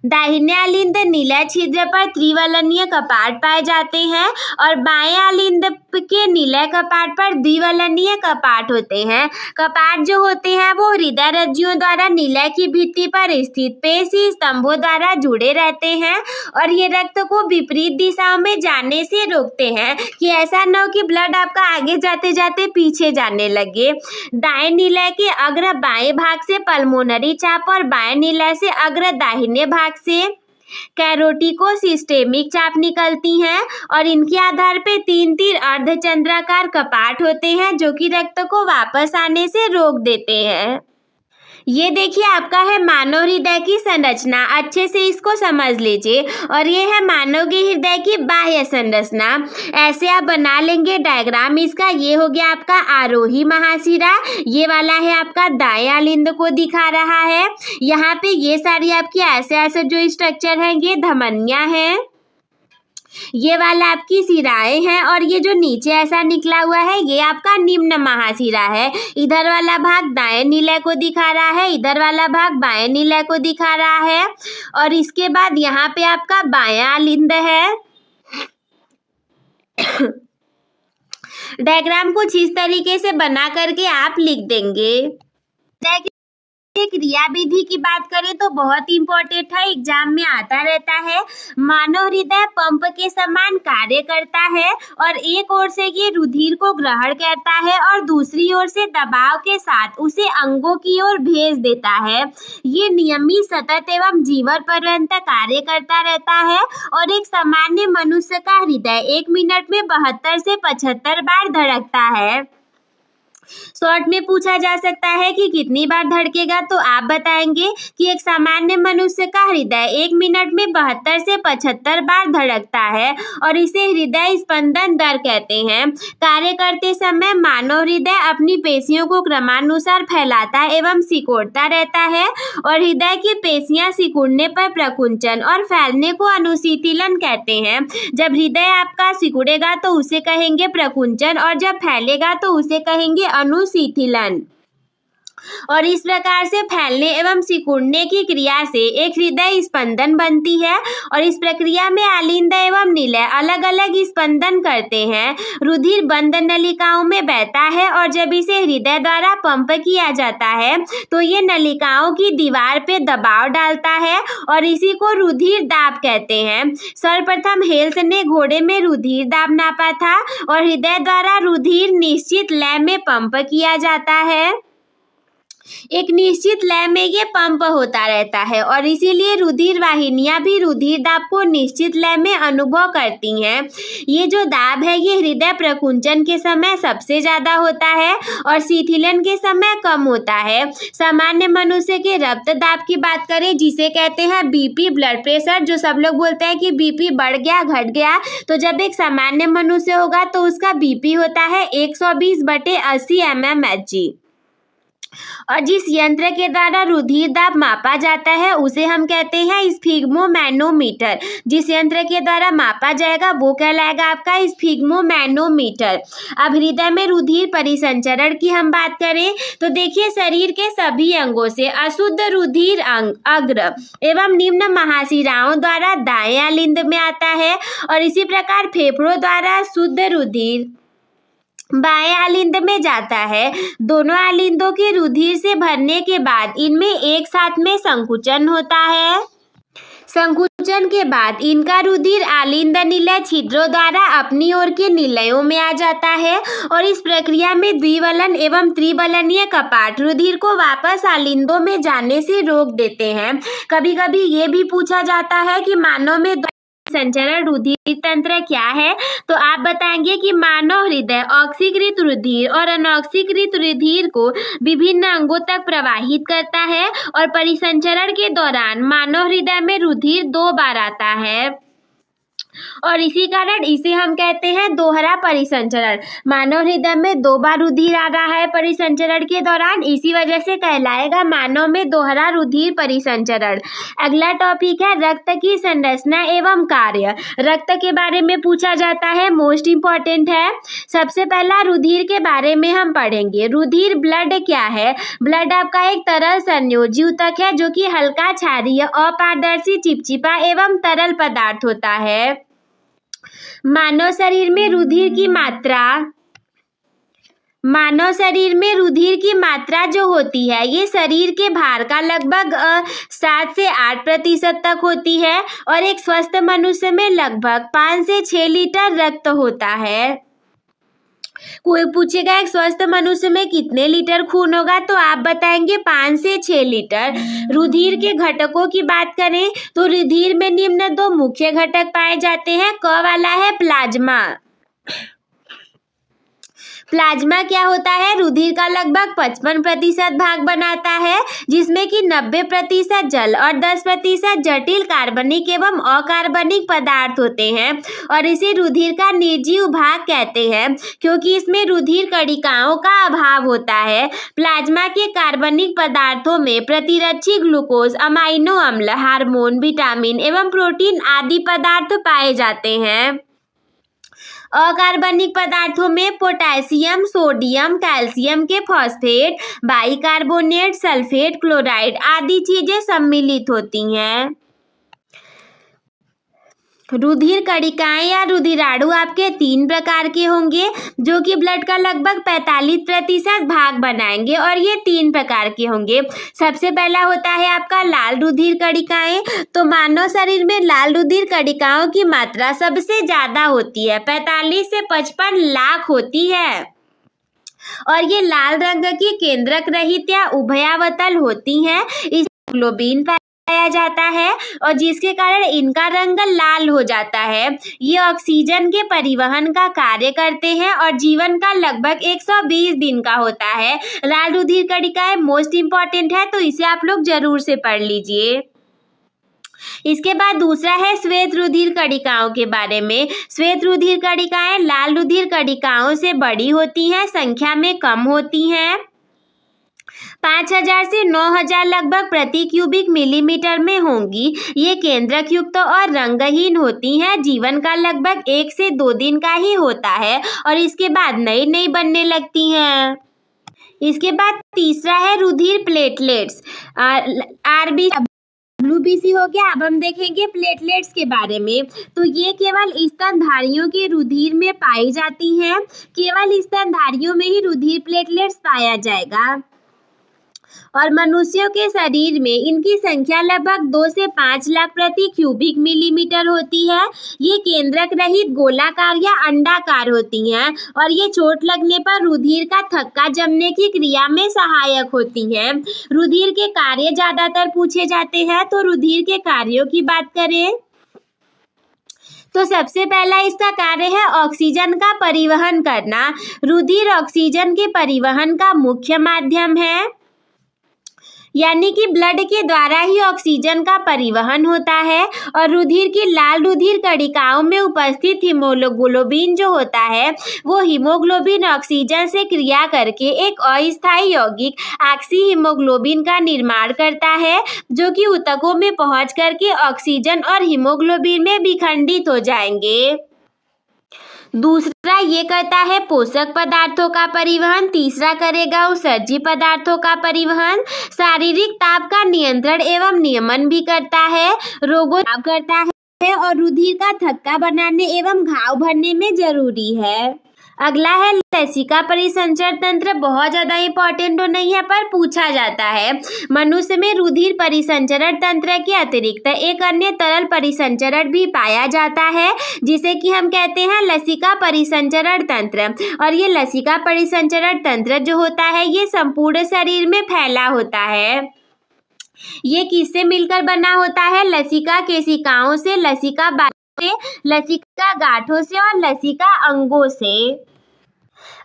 दाहिने आलिंद नीला छिद्र पर त्रिवलनीय कपाट पाए जाते हैं और बाएं आलिंद के नीले कपाट पर द्विवलनीय कपाट होते हैं। कपाट जो होते हैं वो हृदय रज्जुओं द्वारा नीले की भित्ति पर स्थित पेशी स्तंभों द्वारा जुड़े रहते हैं और ये रक्त को विपरीत दिशाओं में जाने से रोकते हैं कि ऐसा न हो कि ब्लड आपका आगे जाते जाते पीछे जाने लगे। दाएं नीले के अग्र बाएं भाग से पल्मोनरी चाप और बाएं नीले से अग्र दाहिने भाग से कैरोटिको सिस्टेमिक चाप निकलती हैं और इनके आधार पे 3 अर्धचंद्राकार कपाट होते हैं जो कि रक्त को वापस आने से रोक देते हैं। ये देखिए आपका है मानव हृदय की संरचना, अच्छे से इसको समझ लीजिए। और ये है मानव के हृदय की बाह्य संरचना। ऐसे आप बना लेंगे डायग्राम इसका। ये हो गया आपका आरोही महाशिरा, ये वाला है आपका दाएं आलिंद को दिखा रहा है। यहाँ पे ये सारी आपकी ऐसे ऐसे जो स्ट्रक्चर है ये धमनियाँ हैं, ये वाला आपकी शिराएं हैं और ये जो नीचे ऐसा निकला हुआ है ये आपका निम्न महाशिरा है। इधर वाला भाग दाएं नीले को दिखा रहा है, इधर वाला भाग बाएं नीले को दिखा रहा है और इसके बाद यहाँ पे आपका बायां आलिंद है। डायग्राम कुछ इस तरीके से बना करके आप लिख देंगे। क्रिया विधि की बात करें तो बहुत इंपॉर्टेंट है, एग्जाम में आता रहता है। मानव हृदय पंप के समान कार्य करता है और एक ओर से ये रुधिर को ग्रहण करता है और दूसरी ओर से दबाव के साथ उसे अंगों की ओर भेज देता है। ये नियमित सतत एवं जीवन पर्यंत कार्य करता रहता है और एक सामान्य मनुष्य का हृदय 1 मिनट में 72 से 75 बार धड़कता है। शॉर्ट में पूछा जा सकता है कि कितनी बार धड़केगा, तो आप बताएंगे कि एक सामान्य मनुष्य का हृदय 1 मिनट में 72 से 75 बार धड़कता है और इसे हृदय स्पंदन दर कहते हैं। कार्य करते समय मानव हृदय अपनी पेशियों को क्रमानुसार फैलाता एवं सिकोड़ता रहता है और हृदय की पेशियां सिकुड़ने पर प्रकुंचन और फैलने को अनुशीतलन कहते हैं। जब हृदय आपका सिकुड़ेगा तो उसे कहेंगे प्रकुंचन और जब फैलेगा तो उसे कहेंगे अनुशीतलन। और इस प्रकार से फैलने एवं सिकुड़ने की क्रिया से एक हृदय स्पंदन बनती है और इस प्रक्रिया में आलिंद एवं निलय अलग अलग स्पंदन करते हैं। रुधिर बंद नलिकाओं में बहता है और जब इसे हृदय द्वारा पंप किया जाता है तो ये नलिकाओं की दीवार पे दबाव डालता है और इसी को रुधिर दाब कहते हैं। सर्वप्रथम हेल्स ने घोड़े में रुधिर दाब नापा था और हृदय द्वारा रुधिर निश्चित लय में पंप किया जाता है। एक निश्चित लय में ये पंप होता रहता है और इसीलिए रुधिर वाहिनियां भी रुधिर दाब को निश्चित लय में अनुभव करती हैं। ये जो दाब है ये हृदय प्रकुंचन के समय सबसे ज़्यादा होता है और शिथिलन के समय कम होता है। सामान्य मनुष्य के रक्त दाब की बात करें जिसे कहते हैं बीपी ब्लड प्रेशर, जो सब लोग बोलते हैं कि बीपी बढ़ गया घट गया, तो जब एक सामान्य मनुष्य होगा तो उसका बीपी होता है 120/80 mmHg। और जिस यंत्र के द्वारा रुधिर दाब मापा जाता है उसे हम कहते हैं स्फिग्मोमैनोमीटर। जिस यंत्र के द्वारा मापा जाएगा वो कहलाएगा आपका स्फिग्मोमैनोमीटर। अब हृदय में रुधिर परिसंचरण की हम बात करें तो देखिए, शरीर के सभी अंगों से अशुद्ध रुधिर अग्र एवं निम्न महाशिराओं द्वारा दाएं आलिंद में आता है और इसी प्रकार फेफड़ों द्वारा शुद्ध रुधिर बाएं आलिंद में जाता है। दोनों आलिंदों के रुधिर से भरने के बाद इनमें एक साथ में संकुचन होता है। संकुचन के बाद इनका रुधिर आलिंद निलय छिद्रों द्वारा अपनी ओर के निलयों में आ जाता है और इस प्रक्रिया में द्विबलन एवं त्रिबलनीय कपाट रुधिर को वापस आलिंदों में जाने से रोक देते हैं। कभी कभी ये भी पूछा जाता है कि मानव में संचरण रुधिर तंत्र क्या है, तो आप बताएंगे कि मानव हृदय ऑक्सीकृत रुधिर और अनऑक्सीकृत रुधिर को विभिन्न अंगों तक प्रवाहित करता है और परिसंचरण के दौरान मानव हृदय में रुधिर 2 बार आता है और इसी कारण इसे हम कहते हैं दोहरा परिसंचरण। मानव हृदय में 2 बार रुधिर आ रहा है परिसंचरण के दौरान, इसी वजह से कहलाएगा मानव में दोहरा रुधिर परिसंचरण। अगला टॉपिक है रक्त की संरचना एवं कार्य। रक्त के बारे में पूछा जाता है, मोस्ट इंपॉर्टेंट है। सबसे पहला रुधिर के बारे में हम पढ़ेंगे। रुधिर ब्लड क्या है? ब्लड आपका एक तरल संयोजी ऊतक है जो कि हल्का क्षारीय अपारदर्शी चिपचिपा एवं तरल पदार्थ होता है। मानव शरीर में रुधिर की मात्रा जो होती है ये शरीर के भार का लगभग 7 से 8% तक होती है और एक स्वस्थ मनुष्य में लगभग 5 से 6 लीटर रक्त होता है। कोई पूछेगा एक स्वस्थ मनुष्य में कितने लीटर खून होगा, तो आप बताएंगे 5 से 6 लीटर। रुधिर के घटकों की बात करें तो रुधिर में निम्न 2 मुख्य घटक पाए जाते हैं। क वाला है प्लाज्मा। प्लाज्मा क्या होता है? रुधिर का लगभग 55% भाग बनाता है जिसमें कि 90% जल और 10% जटिल कार्बनिक एवं अकार्बनिक पदार्थ होते हैं और इसे रुधिर का निर्जीव भाग कहते हैं क्योंकि इसमें रुधिर कणिकाओं का अभाव होता है। प्लाज्मा के कार्बनिक पदार्थों में प्रतिरक्षी ग्लूकोज, अमाइनो अम्ल, हार्मोन, विटामिन एवं प्रोटीन आदि पदार्थ पाए जाते हैं। अकार्बनिक पदार्थों में पोटेशियम, सोडियम, कैल्शियम के फॉस्फेट, बाइकार्बोनेट, सल्फेट, क्लोराइड आदि चीजें सम्मिलित होती हैं। रुधिर कणिकाएं या रुधिराणु आपके 3 प्रकार के होंगे जो कि ब्लड का लगभग 45% भाग बनाएंगे और ये 3 प्रकार के होंगे। सबसे पहला होता है आपका लाल रुधिर कणिकाएं। तो मानव शरीर में लाल रुधिर कणिकाओं की मात्रा सबसे ज्यादा होती है, 45 से 55 लाख होती है और ये लाल रंग की केंद्रक रहित या उभयावतल होती हैं। इस ग्लोबिन पाया जाता है और जिसके कारण इनका रंग लाल हो जाता है। ये ऑक्सीजन के परिवहन का कार्य करते हैं और जीवन का लगभग 120 दिन का होता है। लाल रुधिर कणिकाएं मोस्ट इंपॉर्टेंट है तो इसे आप लोग जरूर से पढ़ लीजिए। इसके बाद दूसरा है श्वेत रुधिर कणिकाओं के बारे में। श्वेत रुधिर कणिकाएं लाल रुधिर कणिकाओं से बड़ी होती हैं, संख्या में कम होती हैं। 5000 से 9000 लगभग प्रति क्यूबिक मिलीमीटर में होंगी। ये केंद्रक युक्त और रंगहीन होती हैं। जीवन का लगभग 1 से 2 दिन का ही होता है और इसके बाद नई नई बनने लगती हैं। इसके बाद तीसरा है रुधिर प्लेटलेट्स। आरबीसी WBC हो गया। अब हम देखेंगे प्लेटलेट्स के बारे में। तो ये केवल स्तनधारियों के रुधिर में पाई जाती हैं। केवल स्तनधारियों में ही रुधिर प्लेटलेट्स पाया जाएगा और मनुष्यों के शरीर में इनकी संख्या लगभग 2 से 5 लाख प्रति क्यूबिक मिलीमीटर होती है। ये केंद्रक रहित गोलाकार या अंडाकार होती हैं और ये चोट लगने पर रुधिर का थक्का जमने की क्रिया में सहायक होती हैं। रुधिर के कार्य ज्यादातर पूछे जाते हैं। तो रुधिर के कार्यों की बात करें तो सबसे पहला इसका कार्य है ऑक्सीजन का परिवहन करना। रुधिर ऑक्सीजन के परिवहन का मुख्य माध्यम है, यानी कि ब्लड के द्वारा ही ऑक्सीजन का परिवहन होता है। और रुधिर की लाल रुधिर कणिकाओं में उपस्थित हीमोग्लोबिन जो होता है वो हीमोग्लोबिन ऑक्सीजन से क्रिया करके एक अस्थायी यौगिक ऑक्सी हीमोग्लोबिन का निर्माण करता है, जो कि ऊतकों में पहुंच करके ऑक्सीजन और हीमोग्लोबिन में विखंडित हो जाएंगे। दूसरा ये करता है पोषक पदार्थों का परिवहन। तीसरा करेगा उत्सर्जी पदार्थों का परिवहन। शारीरिक ताप का नियंत्रण एवं नियमन भी करता है। रोगों करता है और रुधिर का थक्का बनाने एवं घाव भरने में जरूरी है। अगला है लसिका परिसंचरण तंत्र। बहुत ज़्यादा इंपॉर्टेंट तो नहीं है पर पूछा जाता है। मनुष्य में रुधिर परिसंचरण तंत्र के अतिरिक्त एक अन्य तरल परिसंचरण भी पाया जाता है, जिसे कि हम कहते हैं लसिका परिसंचरण तंत्र। और ये लसिका परिसंचरण तंत्र जो होता है ये संपूर्ण शरीर में फैला होता है। ये किससे मिलकर बना होता है? लसिका केशिकाओं से, लसिका से, लसिका गांठों से और लसिका अंगों से।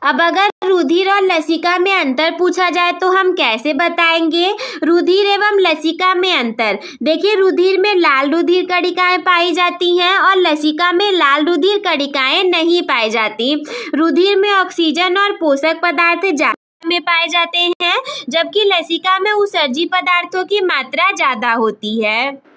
अब अगर रुधिर और लसिका में अंतर पूछा जाए तो हम कैसे बताएंगे? रुधिर एवं लसिका में अंतर देखिए, रुधिर में लाल रुधिर कणिकाएं पाई जाती हैं और लसिका में लाल रुधिर कणिकाएं नहीं पाई जाती। रुधिर में ऑक्सीजन और पोषक पदार्थ ज्यादा में पाए जाते हैं, जबकि लसिका में उत्सर्जी पदार्थों की मात्रा ज्यादा होती है।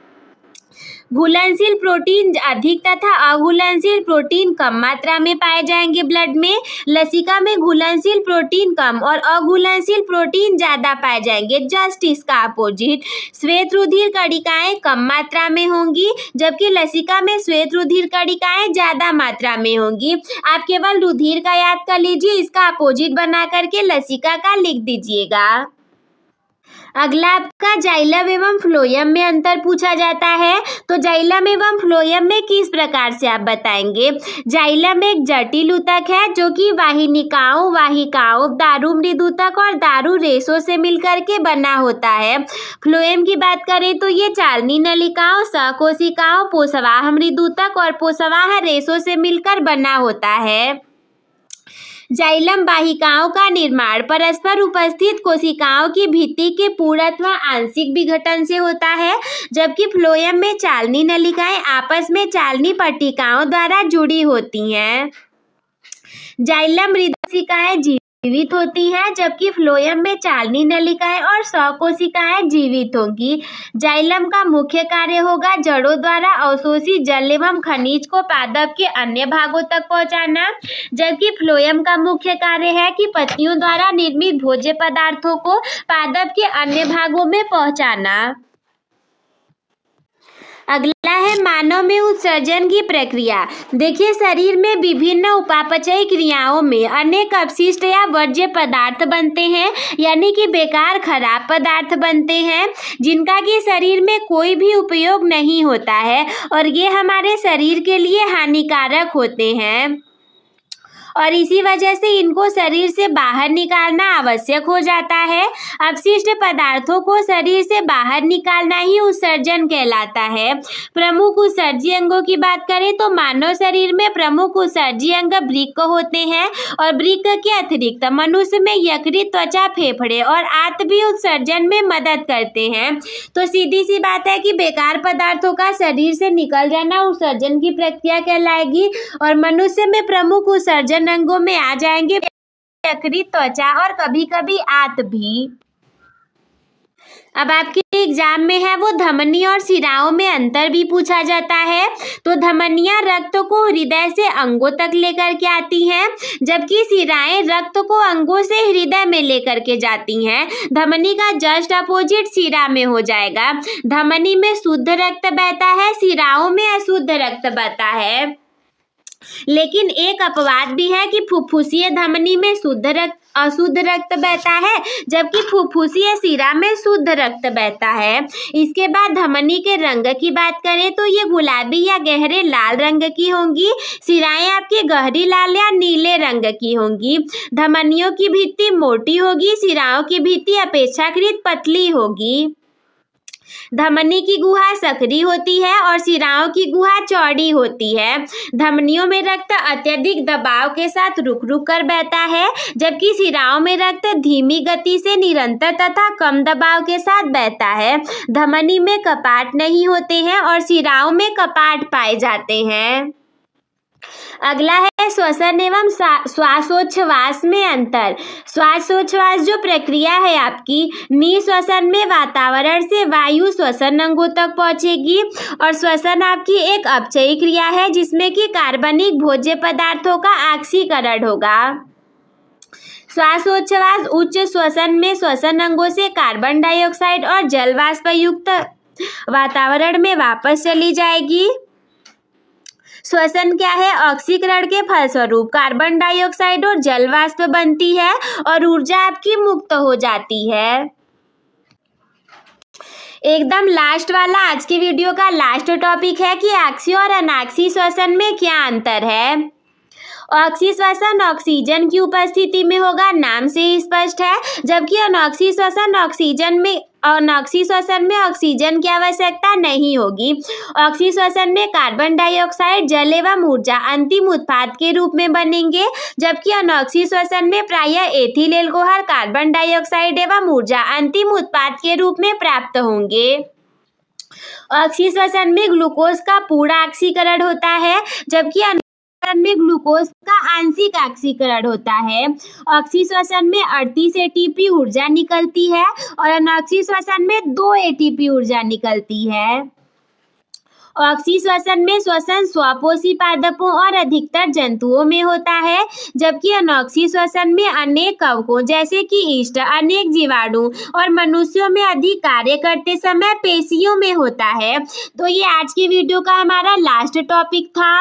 घुलनशील प्रोटीन अधिक तथा अघुलनशील प्रोटीन कम मात्रा में पाए जाएंगे ब्लड में। लसिका में घुलनशील प्रोटीन कम और अघुलनशील प्रोटीन ज्यादा पाए जाएंगे। जस्ट इसका अपोजिट, श्वेत रुधिर कणिकाएं कम मात्रा में होंगी, जबकि लसिका में श्वेत रुधिर कणिकाएं ज्यादा मात्रा में होंगी। आप केवल रुधिर का याद कर लीजिए, इसका अपोजिट बना करके लसिका का लिख दीजिएगा। अगला आपका जाइलम एवं फ्लोएम में अंतर पूछा जाता है। तो जाइलम एवं फ्लोएम में किस प्रकार से आप बताएंगे? जाइलम एक जटिल ऊतक है जो कि वाहिनिकाओं, वाहिकाओं, दारू मृदूतक और दारू रेशों से मिलकर के बना होता है। फ्लोएम की बात करें तो ये चालनी नलिकाओं, सहकोशिकाओं, पोषवाह मृदूतक और पोषवाह रेशों से मिलकर बना होता है। जाइलम वाहिकाओं का निर्माण परस्पर उपस्थित कोशिकाओं की भित्ति के पूर्ण अथवा आंशिक विघटन से होता है, जबकि फ्लोएम में चालनी नलिकाएं आपस में चालनी पट्टिकाओं द्वारा जुड़ी होती हैं। जाइलम मृदुकोशिकाएं जीवित होती हैं, जबकि फ्लोएम में चालनी नलिकाएं और सहकोशिकाएं जीवित होंगी। जाइलम का मुख्य कार्य होगा जड़ों द्वारा अवशोषित जल एवं खनिज को पादप के अन्य भागों तक पहुंचाना, जबकि फ्लोएम का मुख्य कार्य है कि पत्तियों द्वारा निर्मित भोज्य पदार्थों को पादप के अन्य भागों में पहुंचाना। अगला है मानव में उत्सर्जन की प्रक्रिया। देखिए, शरीर में विभिन्न उपापचयी क्रियाओं में अनेक अपशिष्ट या वर्ज्य पदार्थ बनते हैं, यानी कि बेकार खराब पदार्थ बनते हैं, जिनका कि शरीर में कोई भी उपयोग नहीं होता है और ये हमारे शरीर के लिए हानिकारक होते हैं और इसी वजह से इनको शरीर से बाहर निकालना आवश्यक हो जाता है। अपशिष्ट पदार्थों को शरीर से बाहर निकालना ही उत्सर्जन कहलाता है। प्रमुख उत्सर्जी अंगों की बात करें तो मानव शरीर में प्रमुख उत्सर्जी अंग वृक्क होते हैं और वृक्क के अतिरिक्त मनुष्य में यकृत, त्वचा, फेफड़े और आंत भी उत्सर्जन में मदद करते हैं। तो सीधी सी बात है कि बेकार पदार्थों का शरीर से निकल जाना उत्सर्जन की प्रक्रिया कहलाएगी और मनुष्य में प्रमुख उत्सर्जन अंगों में आ जाएंगे यकृत, त्वचा और कभी कभी आंत भी। अब आपके एग्जाम में है वो धमनी और शिराओं में अंतर भी पूछा जाता है। तो धमनियां रक्त को हृदय से अंगों तक लेकर के आती हैं, जबकि शिराएं रक्त को अंगों से हृदय में लेकर के जाती हैं। धमनी का जस्ट अपोजिट शिरा में हो जाएगा। धमनी में शुद्ध रक्त बहता है, शिराओं में अशुद्ध रक्त बहता है। लेकिन एक अपवाद भी है कि फुफ्फुसीय धमनी में अशुद्ध रक्त बहता है, जबकि फुफ्फुसीय शिरा में शुद्ध रक्त बहता है। इसके बाद धमनी के रंग की बात करें तो ये गुलाबी या गहरे लाल रंग की होंगी। शिराएं आपकी गहरी लाल या नीले रंग की होंगी। धमनियों की भित्ति मोटी होगी, शिराओं की भित्ति अपेक्षाकृत पतली होगी। धमनी की गुहा सकरी होती है और शिराओं की गुहा चौड़ी होती है। धमनियों में रक्त अत्यधिक दबाव के साथ रुक रुक कर बहता है, जबकि शिराओं में रक्त धीमी गति से निरंतर तथा कम दबाव के साथ बहता है। धमनी में कपाट नहीं होते हैं और शिराओं में कपाट पाए जाते हैं। अगला है श्वसन एवं श्वासोच्छ्वास में अंतर। श्वासोच्छ्वास जो प्रक्रिया है आपकी, निःश्वसन में वातावरण से वायु श्वसन अंगों तक पहुंचेगी और श्वसन आपकी एक अपचयी क्रिया है जिसमें कि कार्बनिक भोज्य पदार्थों का ऑक्सीकरण होगा। श्वासोच्छ्वास उच्च श्वसन में श्वसन अंगों से कार्बन डाइऑक्साइड और जल वाष्प युक्त वातावरण में वापस चली जाएगी। श्वसन क्या है? ऑक्सीकरण के फलस्वरूप कार्बन डाइऑक्साइड और जल वाष्प बनती है और ऊर्जा आपकी मुक्त हो जाती है। एकदम लास्ट वाला आज की वीडियो का लास्ट टॉपिक है कि ऑक्सी और अनाक्सी श्वसन में क्या अंतर है। ऑक्सी श्वसन ऑक्सीजन की उपस्थिति में होगा, नाम से ही स्पष्ट है, जबकि अनॉक्सी श्वसन अनॉक्सी श्वसन में ऑक्सीजन की आवश्यकता नहीं होगी। ऑक्सी श्वसन में कार्बन डाइऑक्साइड, जल एवं ऊर्जा अंतिम उत्पाद के रूप में बनेंगे, जबकि अनॉक्सी श्वसन में प्रायः एथिल एल्कोहल, कार्बन डाइऑक्साइड एवं ऊर्जा अंतिम उत्पाद के रूप में प्राप्त होंगे। ऑक्सी श्वसन में ग्लूकोज का पूर्ण ऑक्सीकरण होता है, जबकि में ग्लूकोज का आंशिक ऑक्सीकरण होता है। ऑक्सी श्वसन में 38 एटीपी ऊर्जा निकलती है और अनॉक्सी श्वसन में 2 एटीपी ऊर्जा निकलती है। ऑक्सी श्वसन में श्वसन स्वपोषी पादपों और अधिकतर जंतुओं में होता है, जबकि अनॉक्सी श्वसन में अनेक कवकों जैसे कि ईस्ट, अनेक जीवाणु और मनुष्यों में अधिक कार्य करते समय पेशियों में होता है। तो ये आज की वीडियो का हमारा लास्ट टॉपिक था।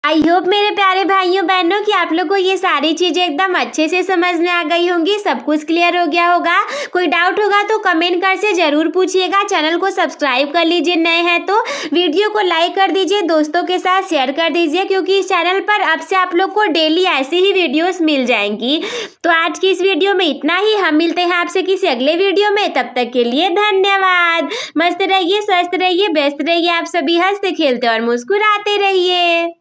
आई होप मेरे प्यारे भाइयों बहनों कि आप लोग को ये सारी चीज़ें एकदम अच्छे से समझ में आ गई होंगी, सब कुछ क्लियर हो गया होगा। कोई डाउट होगा तो कमेंट कर से ज़रूर पूछिएगा। चैनल को सब्सक्राइब कर लीजिए, नए हैं तो वीडियो को लाइक कर दीजिए, दोस्तों के साथ शेयर कर दीजिए, क्योंकि इस चैनल पर अब से आप लोग को डेली ऐसी ही वीडियोस मिल जाएंगी। तो आज की इस वीडियो में इतना ही। हम मिलते हैं आपसे किसी अगले वीडियो में, तब तक के लिए धन्यवाद। मस्त रहिए, स्वस्थ रहिए, व्यस्त रहिए, आप सभी हंसते खेलते और मुस्कुराते रहिए।